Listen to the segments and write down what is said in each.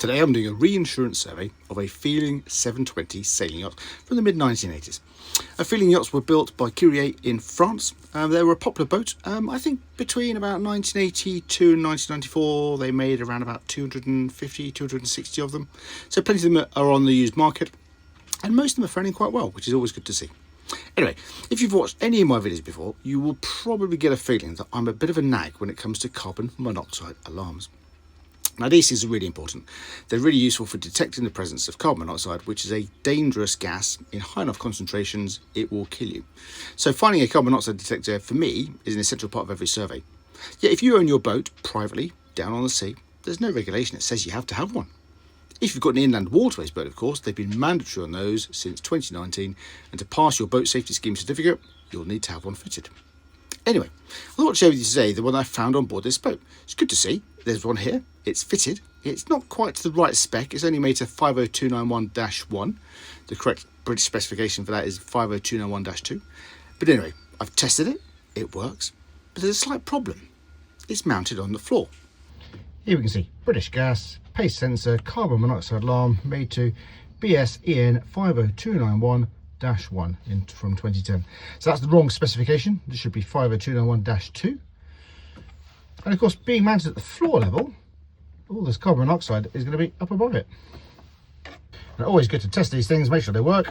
Today I'm doing a reinsurance survey of a Feeling 720 sailing yacht from the mid-1980s. Feeling yachts were built by Curie in France. They were a popular boat. I think between about 1982 and 1994 they made around about 250, 260 of them. So plenty of them are on the used market, and most of them are faring quite well, which is always good to see. Anyway, if you've watched any of my videos before, you will probably get a feeling that I'm a bit of a nag when it comes to carbon monoxide alarms. Now, these things are really important. They're really useful for detecting the presence of carbon monoxide, which is a dangerous gas. In high enough concentrations, it will kill you. So finding a carbon monoxide detector, for me, is an essential part of every survey. Yet if you own your boat privately, down on the sea, there's no regulation that says you have to have one. If you've got an inland waterways boat, of course, they've been mandatory on those since 2019, and to pass your boat safety scheme certificate, you'll need to have one fitted. Anyway, I thought I'd share with you today the one I found on board this boat. It's good to see. There's one here. It's fitted. It's not quite to the right spec. It's only made to 50291-1. The correct British specification for that is 50291-2. But anyway, I've tested it. It works. But there's a slight problem. It's mounted on the floor. Here we can see British Gas, pace sensor, carbon monoxide alarm, made to BSEN 50291-1 from 2010. So that's the wrong specification. This should be 50291-2. And of course, being mounted at the floor level, all this carbon monoxide is going to be up above it. And always good to test these things, make sure they work.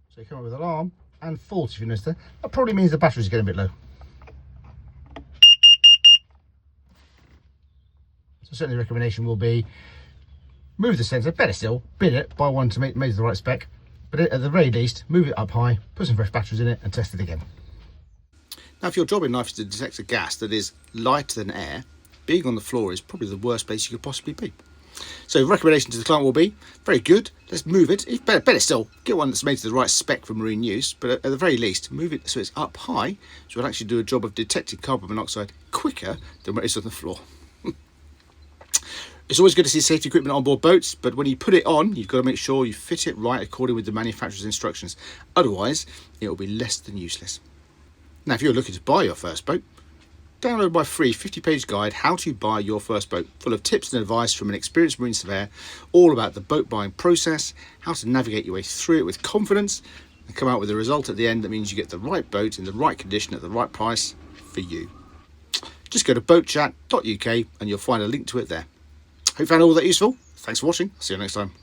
So you come up with alarm and fault, if you notice that. That probably means the battery's getting a bit low. So certainly the recommendation will be move the sensor, better still, bin it, buy one to make it the right spec, but at the very least, move it up high, put some fresh batteries in it and test it again. Now, if your job in life is to detect a gas that is lighter than air, being on the floor is probably the worst place you could possibly be. So recommendation to the client will be, very good, let's move it. If better still, get one that's made to the right spec for marine use, but at the very least, move it so it's up high, so it'll actually do a job of detecting carbon monoxide quicker than when it's on the floor. It's always good to see safety equipment on board boats, but when you put it on, you've got to make sure you fit it right according with the manufacturer's instructions. Otherwise, it will be less than useless. Now, if you're looking to buy your first boat, download my free 50-page guide, How to Buy Your First Boat, full of tips and advice from an experienced marine surveyor, all about the boat buying process, how to navigate your way through it with confidence, and come out with a result at the end that means you get the right boat in the right condition at the right price for you. Just go to boatchat.uk and you'll find a link to it there. Hope you found all that useful. Thanks for watching. See you next time.